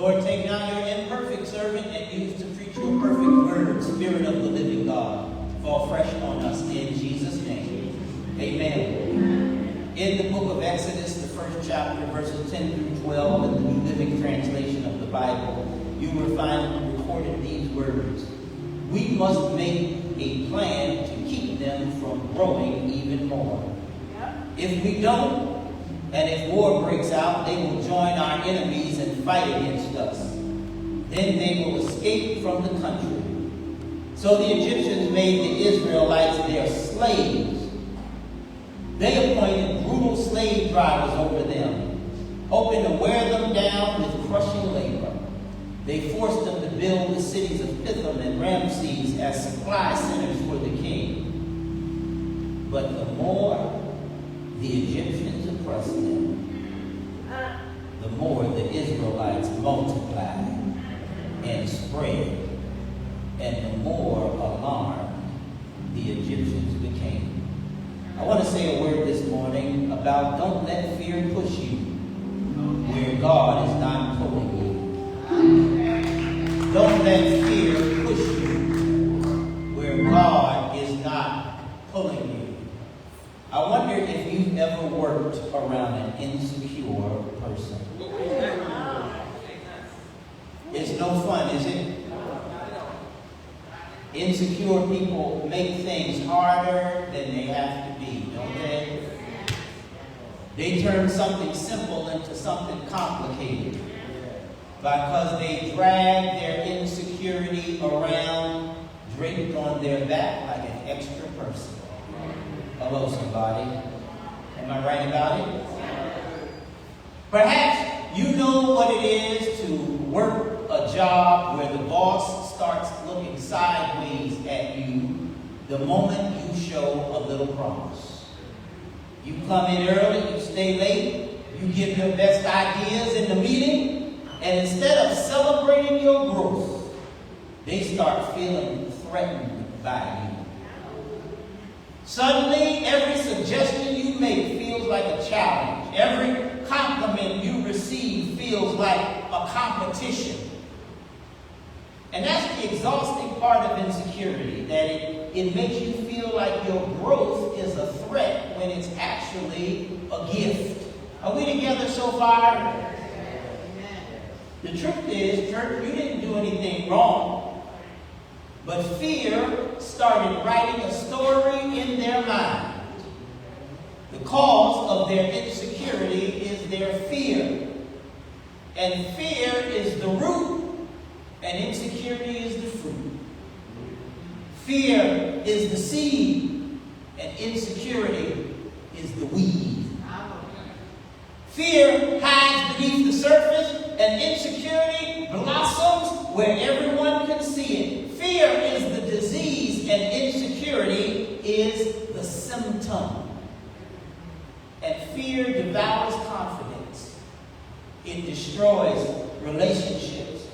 Lord, take now your imperfect servant and use to preach your perfect word, Spirit of the living God. Fall fresh on us in Jesus' name. Amen. In the book of Exodus, the first chapter, verses 10 through 12, in the New Living Translation of the Bible, you will find recorded these words. We must make a plan to keep them from growing even more. If we don't, and if war breaks out, they will join our enemies and fight against us. Then they will escape from the country. So the Egyptians made the Israelites their slaves. They appointed brutal slave drivers over them, hoping to wear them down with crushing labor. They forced them to build the cities of Pithom and Ramses as supply centers for the king. But the more the Egyptians oppressed them, the more the Israelites multiplied and spread, and the more alarmed the Egyptians became. I want to say a word this morning about don't let fear push you where God is not pulling you. Don't let fear push you where God is not pulling you. I wonder if you've ever worked around an insecure person. It's no fun, is it? Insecure people make things harder than they have to be, don't they? They turn something simple into something complicated because they drag their insecurity around, draped on their back like an extra person. Hello, somebody. Am I right about it? Perhaps you know what it is to work a job where the boss starts looking sideways at you the moment you show a little promise. You come in early, you stay late, you give your best ideas in the meeting, and instead of celebrating your growth, they start feeling threatened by you. Suddenly, every suggestion you make feels like a challenge. Every compliment you receive feels like a competition. And that's the exhausting part of insecurity, that it makes you feel like your growth is a threat when it's actually a gift. Are we together so far? The truth is, church, you didn't do anything wrong. But fear started writing a story in their mind. The cause of their insecurity is their fear. And fear is the root, and insecurity is the fruit. Fear is the seed, and insecurity is the weed. Fear hides beneath the surface, and insecurity blossoms where everyone can see it. Fear is the disease, and insecurity is the symptom. And fear devours confidence. It destroys relationships.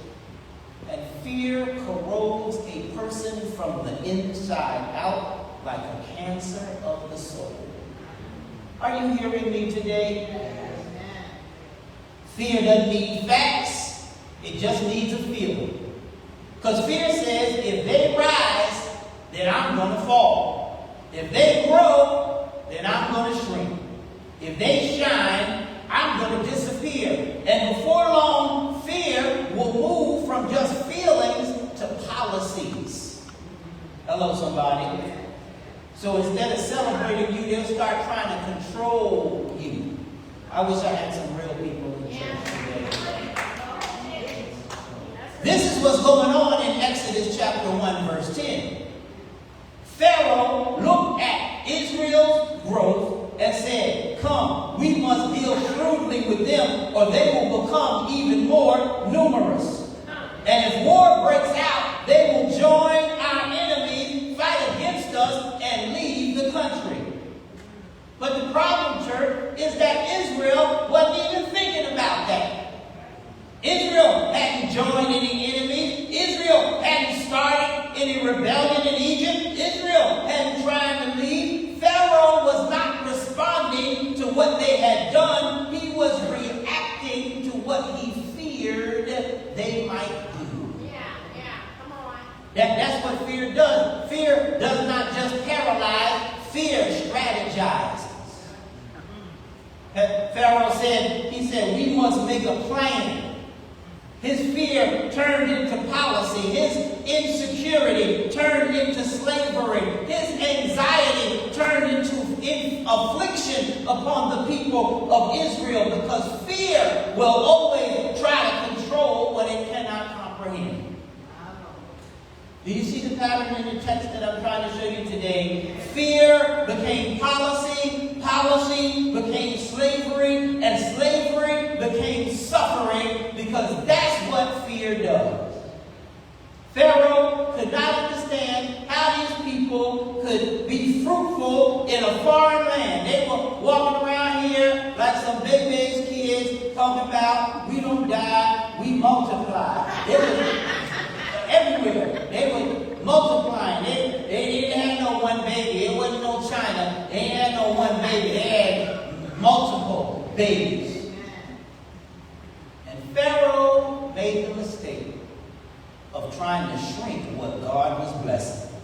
And fear corrodes a person from the inside out like a cancer of the soul. Are you hearing me today? Fear doesn't need facts. It just needs a feeling. Because fear says, if they rise, then I'm going to fall. If they grow, then I'm going to shrink. If they shine, I'm going to disappear. And before long, fear will move from just feelings to policies. Hello, somebody. So instead of celebrating you, they'll start trying to control you. I wish I had some real people in the church today. This is what's going on in Exodus chapter 1, verse 10. Pharaoh looked at Israel's growth and said, come, we must deal shrewdly with them, or they will become even more numerous. And if war breaks out, they will join our enemies, fight against us, and leave the country. But the problem, church, is that Israel wasn't even thinking about that. Israel hadn't joined any enemies. Israel hadn't started any rebellion in Egypt. Israel hadn't tried to leave. Pharaoh was not responding what they had done, he was reacting to what he feared what fear does. Fear does not just paralyze, fear strategizes. Pharaoh said, we must make a plan. His fear turned into policy. His insecurity turned into slavery. His anxiety turned into affliction upon the people of Israel, because fear will always try to control what it cannot comprehend. Do you see the pattern in the text that I'm trying to show you today? Fear became policy, policy became slavery, and slavery became suffering, because that's what fear does. Pharaoh could not understand how these people could be fruitful in a foreign land. They were walking around here like some big kids talking about, we don't die, we multiply. They were everywhere. They were multiplying. They didn't have no one baby. It wasn't no China. They didn't have no one baby. They had multiple babies. And Pharaoh made the mistake of trying to shrink what God was blessing.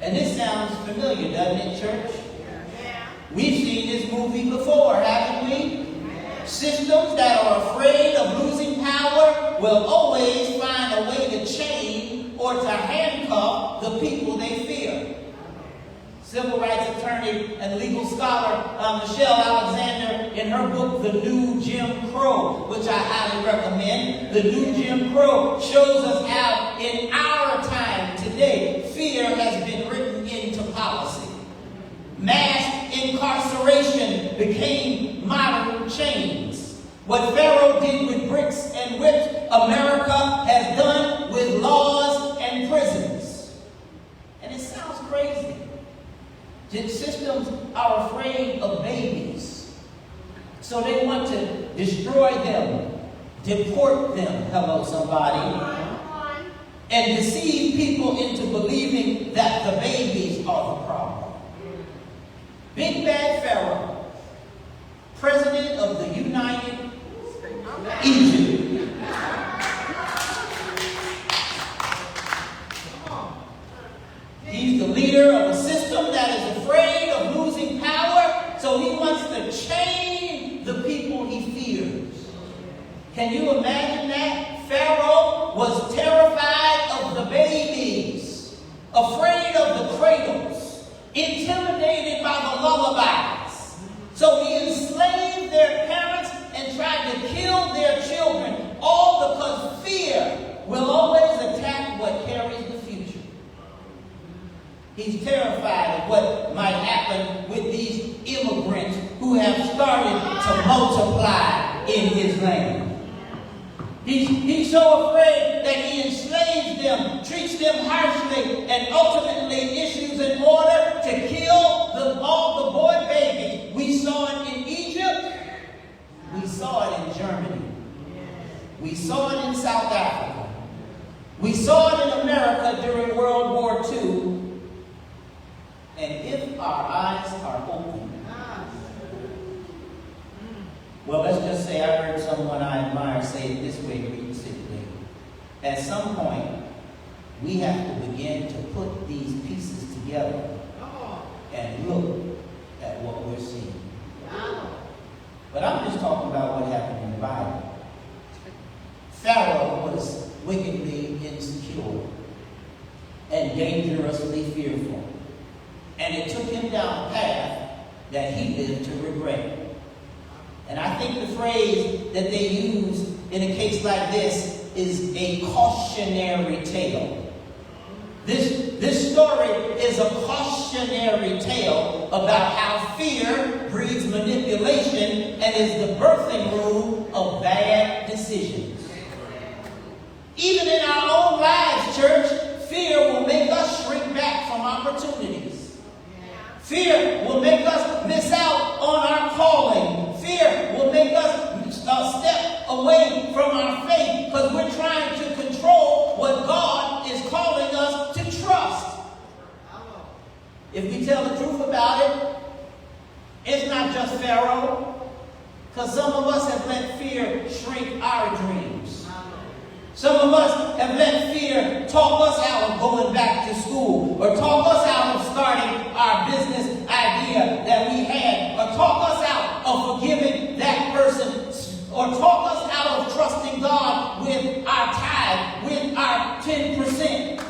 And this sounds familiar, doesn't it, church? We've seen this movie before, haven't we? Systems that are afraid of losing power will always find a way to chain or to handcuff the people they fear. Civil rights attorney and legal scholar Michelle Alexander, in her book, The New Jim Crow, which I highly recommend, The New Jim Crow shows us how in our time today, fear has been written into policy. Mass incarceration became modern chains. What Pharaoh did with bricks and whips, America has done with laws and prisons. And it sounds crazy. Systems are afraid of babies, so they want to destroy them, deport them, hello somebody, and deceive people into believing that the babies are the problem. Big Bad Pharaoh, president of the United Egypt. He's the leader of a system that is afraid of losing power, so he wants to chain the people he fears. Can you imagine that? Pharaoh was terrified of the babies, afraid of the cradles, intimidated by the lullabies. So he enslaved their parents and tried to kill their children, all because fear will always attack what carries the future. He's terrified of what might happen with these immigrants who have started to multiply in his land. He's so afraid that he enslaves them, treats them harshly, and ultimately issues an order to kill all the boy babies. We saw it in Egypt. We saw it in Germany. We saw it in South Africa. We saw it in America during World War II. And if our eyes are open, well, let's just say I heard someone I admire say it this way recently. At some point, we have to begin to put these pieces together and look at what we're seeing. But I'm just talking about what happened in the Bible. Pharaoh was wickedly insecure and dangerously fearful. And it took him down a path that he lived to regret. And I think the phrase that they use in a case like this is a cautionary tale. This story is a cautionary tale about how fear breeds manipulation and is the birthing room of bad decisions. Even in our own lives, church, fear will make us shrink back from opportunities. Fear will make us miss out on our calling. Fear will make us step away from our faith because we're trying to control what God is calling us to trust. If we tell the truth about it, it's not just Pharaoh, because some of us have let fear shrink our dreams. Some of us have let fear talk us out of going back to school, or talk us out of starting our business idea that we had, or talk us out of forgiving that person, or talk us out of trusting God with our tithe, with our 10%.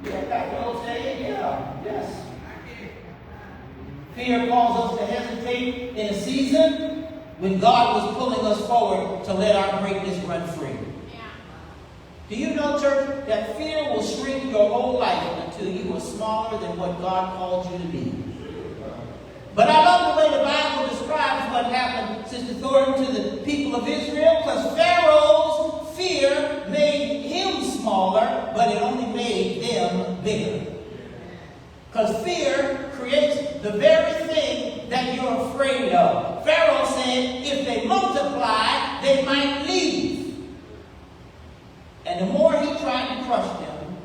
Yeah, Pastor O say, yeah, yes. Fear caused us to hesitate in a season when God was pulling us forward to let our greatness run free. Yeah. Do you know, church, that fear will shrink your whole life until you are smaller than what God called you to be? But I love the way the Bible describes what happened, Sister Thornton, to the people of Israel, because Pharaoh's fear made him smaller, but it only made them bigger. Because fear creates the very thing that you're afraid of. Pharaoh said if they multiply, they might leave. And the more he tried to crush them,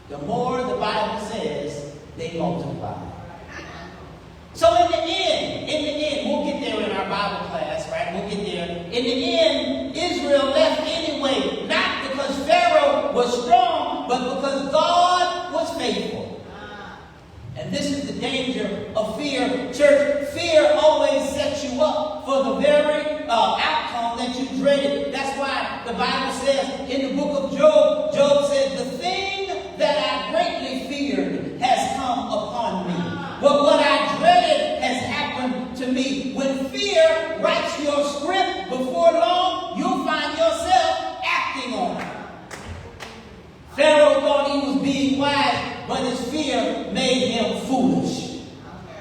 the more the Bible says they multiplied. So in the end, we'll get there in our Bible class, right? We'll get there. In the end, Israel left anyway, not because Pharaoh was strong, but because God was faithful. And this is the danger of fear. Church, fear always sets you up for the very outcome that you dreaded. That's why the Bible says in the book of Job, Job said, the thing that I greatly feared has come upon me. But what I dreaded has happened to me. When fear writes your script, before long, you'll find yourself acting on it. Pharaoh thought he was being wise, but his fear made him foolish.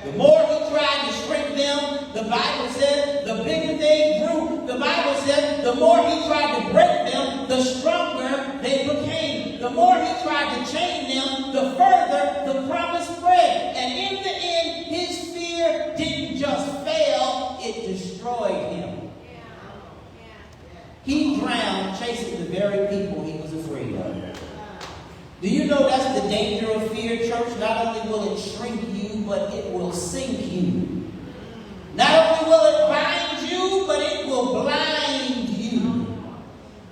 The more he tried to shrink them, the Bible said, the bigger they grew. The Bible said, the more he tried to break them, the stronger they became. The more he tried to chain them, the further the promise spread. And in the end, his fear didn't just fail, it destroyed him. He drowned chasing the very people he was afraid of. Do you know that's the danger of fear, church? Not only will it shrink you, but it will sink you. Not only will it bind you, but it will blind you.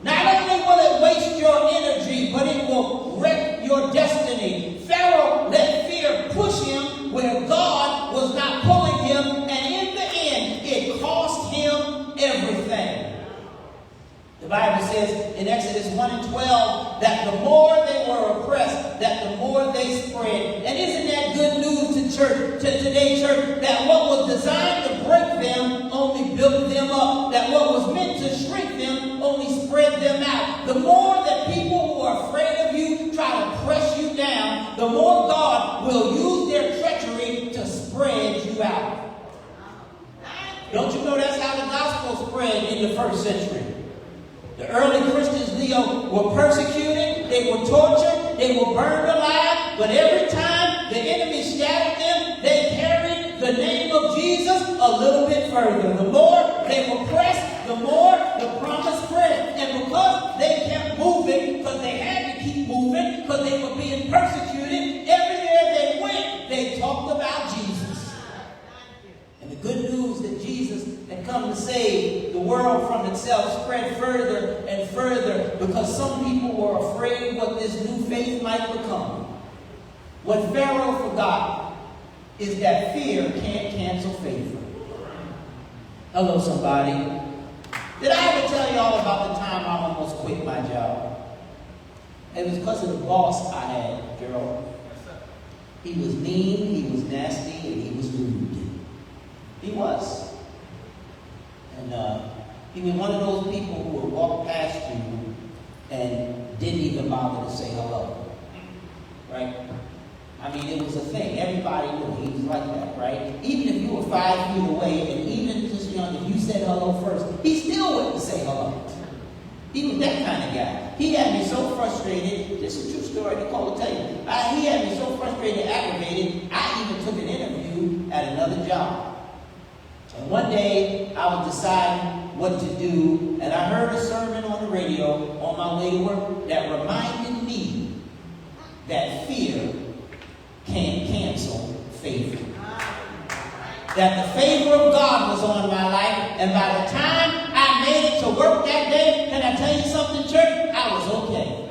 Not only will it waste your energy, but it will wreck your destiny. Pharaoh let fear push him where God was not pulling him, and in the end, it cost him everything. The Bible says in Exodus 1:12 that the more they were oppressed, that the more they spread. And isn't that good news to church, to today, church? That what was designed to break them only built them up. That what was meant to shrink them only spread them out. The more that people who are afraid of you try to press you down, the more God will use their treachery to spread you out. Don't you know that's how the gospel spread in the first century? The early Christians, Leo, were persecuted, they were tortured, they were burned alive, but every time the enemy scattered them, they carried the name of Jesus a little bit further. The more they were pressed, the more the promise spread. And because they kept moving, because they had to keep moving, because they were being persecuted, everywhere they went, they talked about Jesus. And the good news that Jesus had come to save the world from itself spread further and further because some people were afraid what this new faith might become. What Pharaoh forgot is that fear can't cancel favor. Hello, somebody. Did I ever tell you all about the time I almost quit my job? It was because of the boss I had, Gerald. He was mean, he was nasty, and he was rude. He was. And he was one of those people who would walk past you and didn't even bother to say hello. Right? I mean, it was a thing. Everybody knew he was like that, right? Even if you were 5 feet away, and even just young, if you said hello first, he still wouldn't say hello. He was that kind of guy. He had me so frustrated. This is a true story. Nicole will tell you. He had me so frustrated, aggravated, I even took an interview at another job. And one day, I was deciding what to do, and I heard a sermon on the radio on my way to work that reminded me that fear can't cancel favor. That the favor of God was on my life, and by the time I made it to work that day, church, I was okay.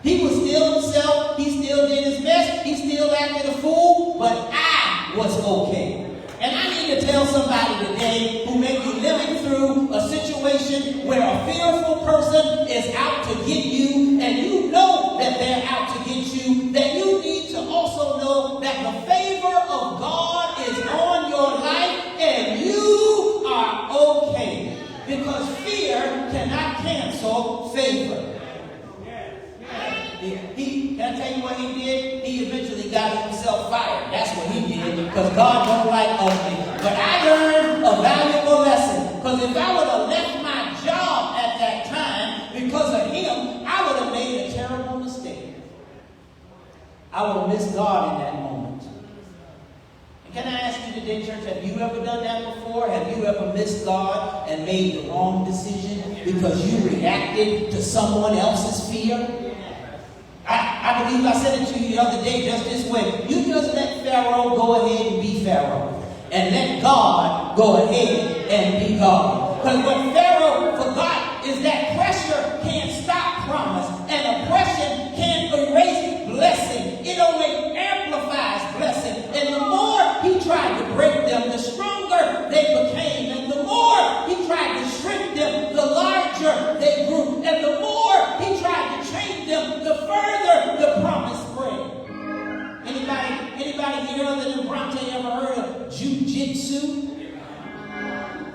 He was still himself. He still did his best. He still acted a fool, but I was okay. And I need to tell somebody today who may be living through a situation where a fearful person is out to get you, and you know that they're out to get you, that you need to also know that the favor of God is on your life, and you are okay. Because fear cannot cancel favor. Can I tell you what he did? He eventually got himself fired. That's what he did, because God don't like ugly. But I learned a valuable lesson, because if I would have left my job at that time because of him, I would have made a terrible mistake. I would have missed God in that moment. And can I ask you today, church, have you ever done that before? Have you ever missed God and made the wrong decision because you reacted to someone else's fear? I believe I said it to you the other day just this way. You just let Pharaoh go ahead and be Pharaoh. And let God go ahead and be God. Because what Pharaoh forgot is that pressure can't stop promise. And oppression can't erase blessing. It only amplifies blessing. And the more he tried to break them, the stronger they became. And the more he tried to shrink them, the larger they grew. And the more he tried to change them, the further the promise spread. Anybody here other than Bronte ever heard of Jiu-Jitsu?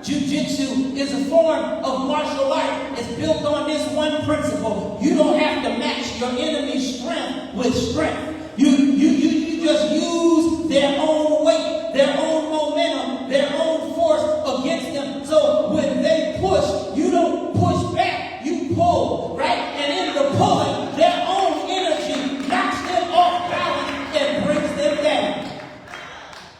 Jiu-Jitsu is a form of martial art. It's built on this one principle. You don't have to match your enemy's strength with strength. You just use their own weight, their own momentum, their own force against them. So when they push, you don't push back, you pull, right? And in the pulling, their own energy knocks them off balance and brings them down.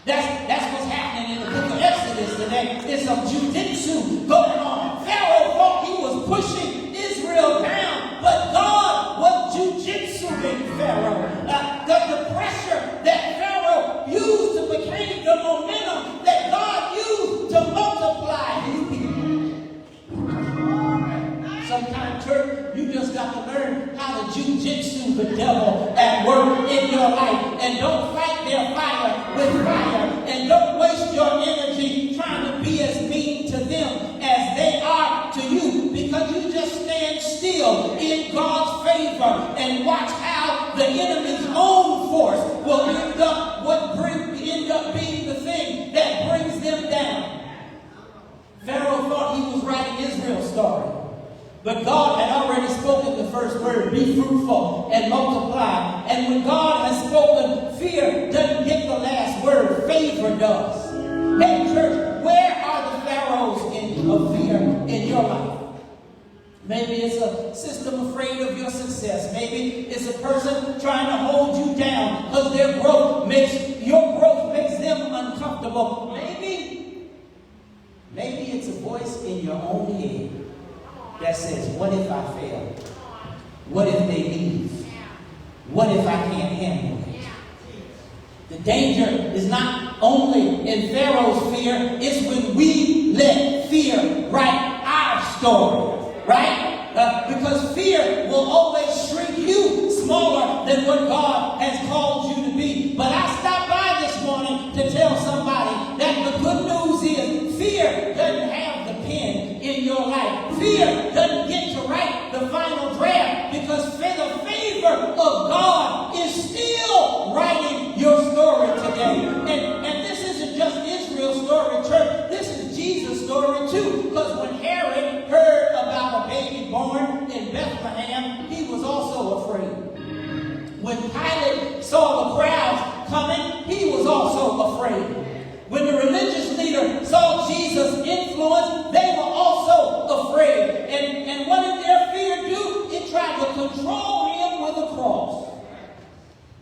That's what's happening in the book of Exodus today. There's some jiu-jitsu going on. Pharaoh thought he was pushing Israel down, but God was jiu-jitsuing Pharaoh. The pressure that Pharaoh used to become the momentum that God used to multiply his people. Sometimes, church, you just got to learn how to jiu-jitsu the devil at work in your life. And don't fight their fire with fire. And don't waste your energy trying to be as mean to them as they are to you. Because you just stand still in God's favor and watch how the enemy's own force will end up being the thing that brings them down. Pharaoh thought he was writing Israel's story. But God had already spoken the first word, be fruitful and multiply. And when God has spoken, fear doesn't get the last word, favor does. Hey church, where are the pharaohs of fear in your life? Maybe it's a system afraid of your success. Maybe it's a person trying to hold you down because your growth makes them uncomfortable. Maybe it's a voice in your own head that says, what if I fail? What if they leave? What if I can't handle it? The danger is not only in Pharaoh's fear, it's when we let fear write our story, right? Because fear will always shrink you smaller than what God has called you to be. But I stopped by this morning to tell somebody that the good news is fear doesn't have the pen in your life. Fear doesn't get to write the final draft, because the favor of God is still writing your story today. And this isn't just Israel's story, church. This is Jesus' story too. Because when Herod heard about a baby born in Bethlehem, he was also afraid. When Pilate saw the crowds coming, he was also afraid. When the religious leader saw Jesus' influence, they were also afraid. And what did their fear do? It tried to control him with a cross.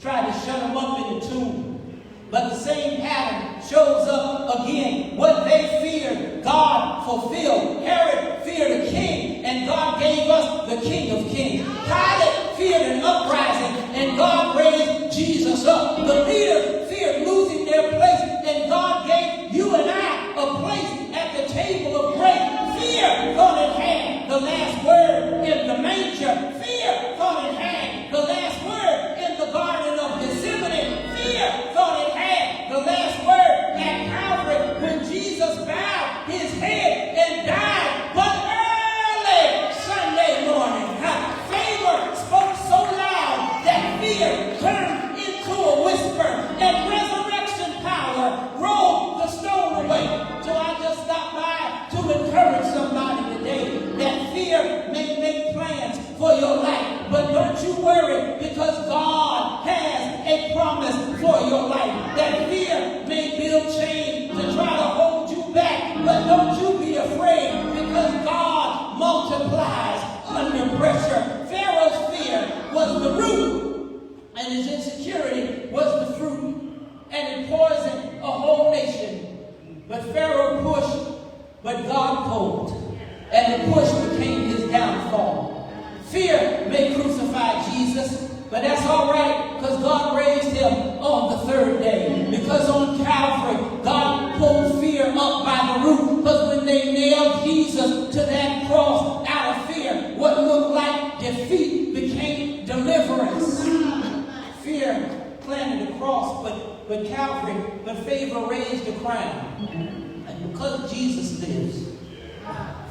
Tried to shut him up in the tomb. But the same pattern shows up again. What they feared, God fulfilled. Herod feared a king, and God gave us the King of Kings. Pilate feared an uprising, and God raised Jesus up. The leaders feared losing their place, and God gave you and I a place at the table of grace. Fear thought it had the last word in the manger. worry, because God has a promise for your life. That fear may build chains to try to hold you back, but don't you be afraid, because God multiplies under pressure. Pharaoh's fear was the root, and his insecurity was the fruit, and it poisoned a whole nation. But Pharaoh pushed, but God pulled, and the push became his downfall. Fear may crucify Jesus, but that's all right, because God raised him on the third day. Because on Calvary, God pulled fear up by the root. Because when they nailed Jesus to that cross out of fear, what looked like defeat became deliverance. Fear planted the cross, but Calvary, but favor raised the crown. And because Jesus lives,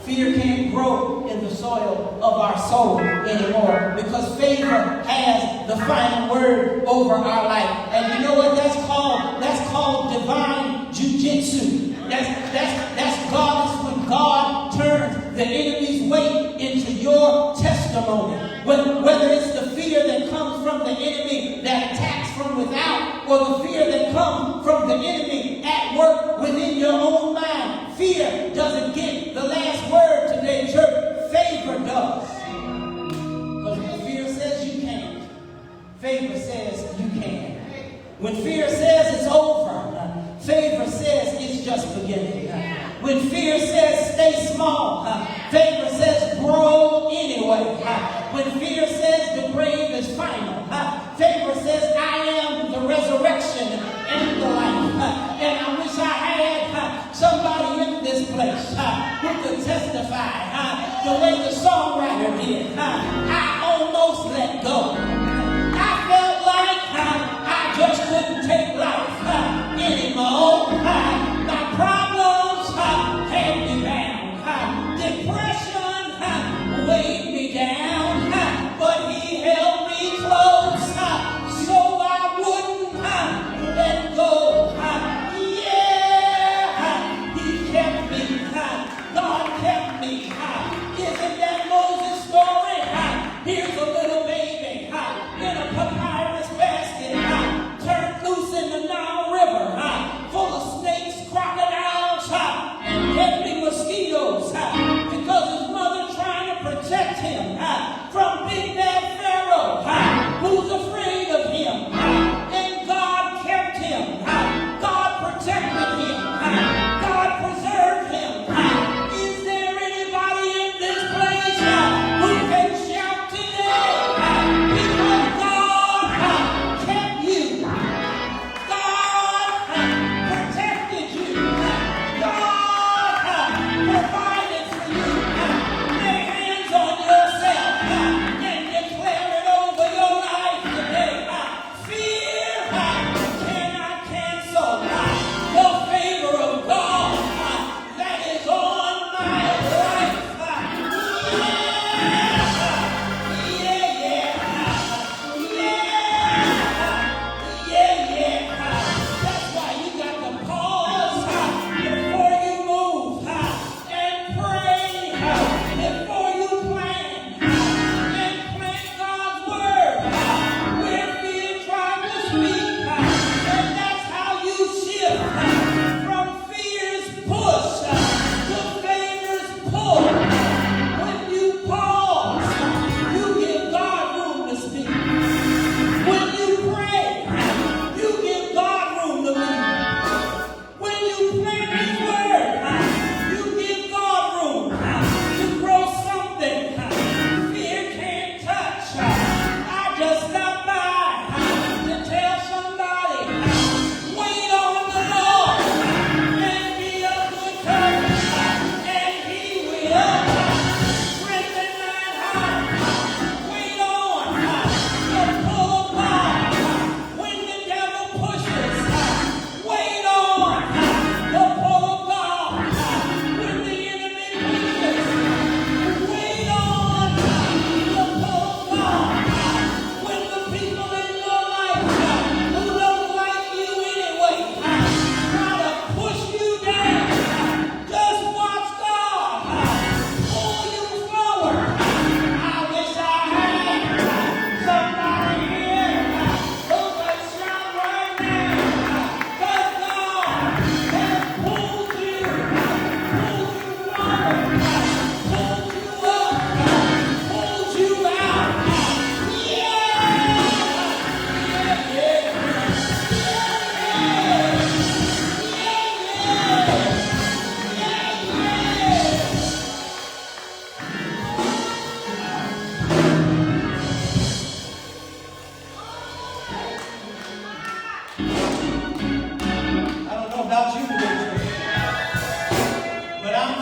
fear can't grow in the soil of our soul anymore, because favor has the final word over our life. And you know what that's called? That's called divine jujitsu. That's God. It's when God turns the enemy's weight into your testimony. Whether it's the fear that comes from the enemy that attacks from without, or the fear that comes from the enemy at work within your own mind. Fear doesn't get the last word today, church. Favor does. Because when fear says you can't, favor says you can. When fear says it's over, favor says it's just beginning. When fear says stay small, favor says grow anyway. When fear says the grave is final, favor says I am the resurrection and the life. And I wish I had somebody in this place who could testify the way the songwriter did. I almost let go. I felt like I just couldn't take life anymore. My problems had me bound. Depression weighed me down. But he held me close so I wouldn't let go. Yeah, he kept me. God kept me. Isn't that Moses' story? Here's a little baby in a papyrus basket, turned loose in the Nile River, full of snakes, crocodiles, and deadly mosquitoes, because his mother trying to protect him from Big Bad Pharaoh, who's afraid of him. And God kept him. God protected him. God preserved him. Is there anybody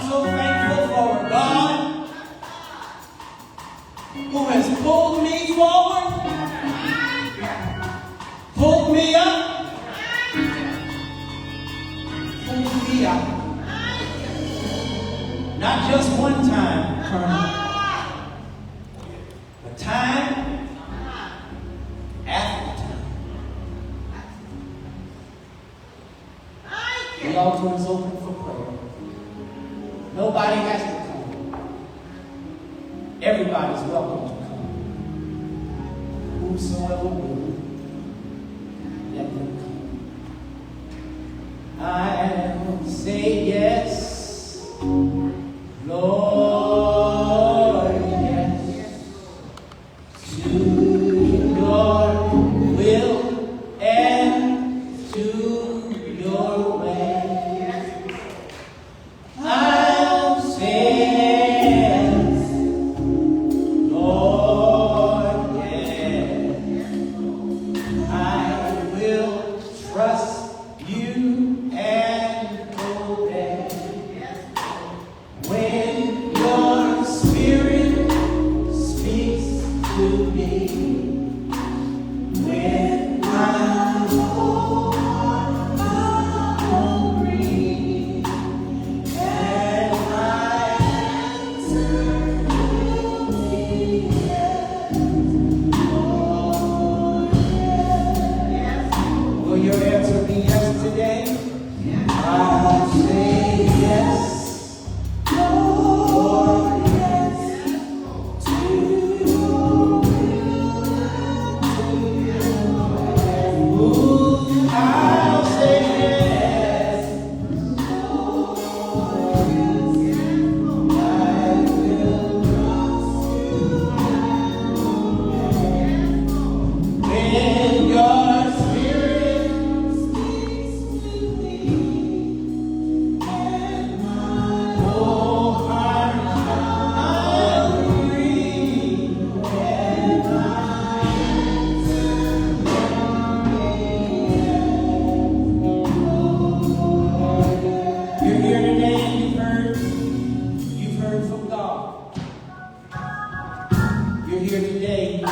so thankful for a God who has pulled me forward, pulled me up, pulled me out. Not just one time, Colonel, but time after time. The altar is open for prayer. Nobody has to come. Everybody's welcome to come. Whosoever will, let them come. I will say yes, Lord, yes, to your will and to your way. I'll say yes, Lord, yes. I will trust you and obey. When your spirit speaks to me, when I'm hungry, and my answer will be yes, Lord, yes. Will your answer be yes today? I'll say yes, Lord, yes, to your will. Ooh, I'll say yes, Lord, yes, I will trust you. When your spirit speaks to me, and my whole heart I'll agree, and my answer you're here today and you've heard from God. You're here today and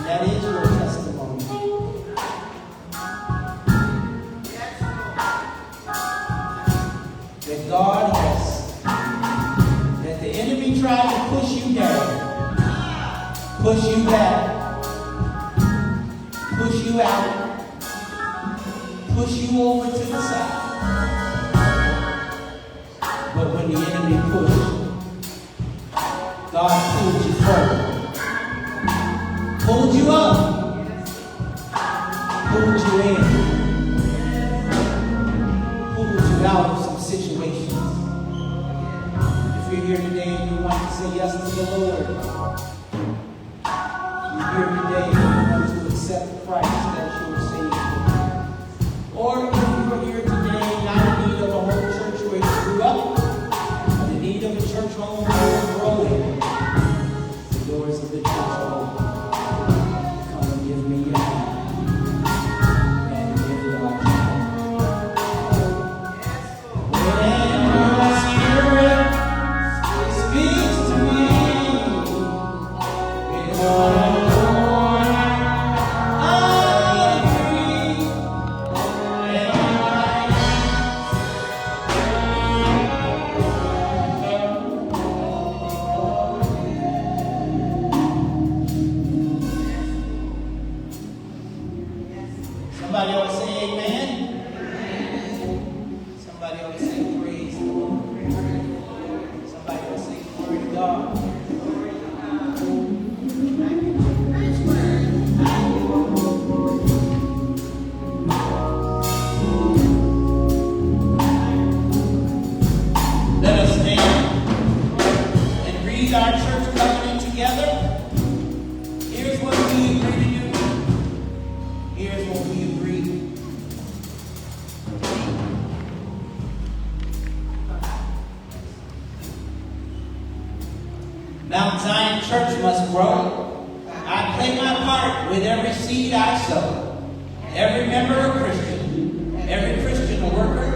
that is your testimony. That God has, that the enemy tried to push you down, push you back, push you out, push you over to the side. But when the enemy pushed, God pulled you forward, pulled you up, pulled you in, pulled you out of some situations. If you're here today and you want to say yes to the Lord, you're here today and you want to accept Christ as your Savior. Or if you're here today not in need of a home church where you grew up, but in need of a church home where you're growing, the doors of the church are open. Come and give me your hand and give God your hand. When your spirit speaks to me, with all I agree, and somebody ought to say amen. Somebody ought to say praise the Lord. Somebody ought to say glory to God. Let us stand and read our church covenant together. Here's what we agree to do. Here's what we agree. Mount Zion Church must grow. I play my part with every seed I sow. Every member a Christian. Every Christian a worker.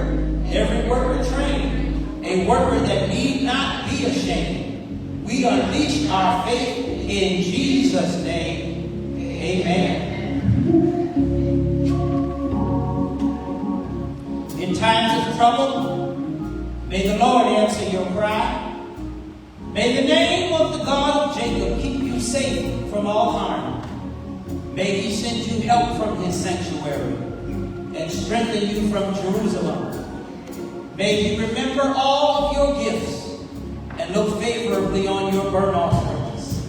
Every worker trained. A worker that ashamed. We unleash our faith in Jesus' name. Amen. In times of trouble, may the Lord answer your cry. May the name of the God of Jacob keep you safe from all harm. May he send you help from his sanctuary and strengthen you from Jerusalem. May he remember all of your gifts and look favorably on your burnt offerings.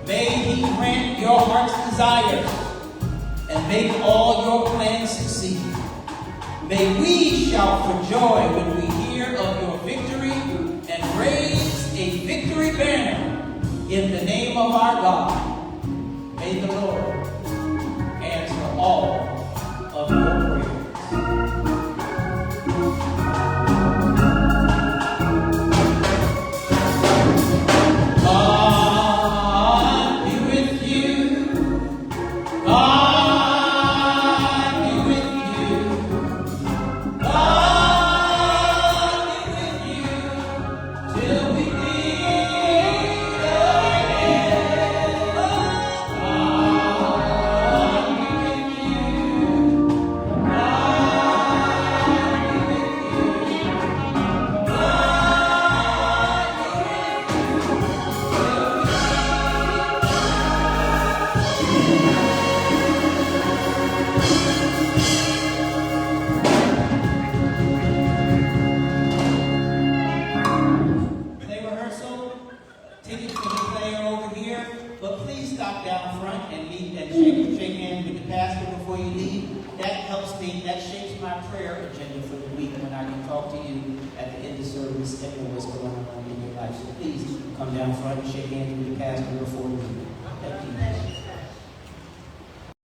May he grant your heart's desires and make all your plans succeed. May we shout for joy when we hear of your victory and raise a victory banner in the name of our God. May the Lord answer all of your prayers. That shapes my prayer agenda for the week when I can talk to you at the end of service and know what's going on in your life. So please come down front and shake hands with the pastor before you leave. Thank you.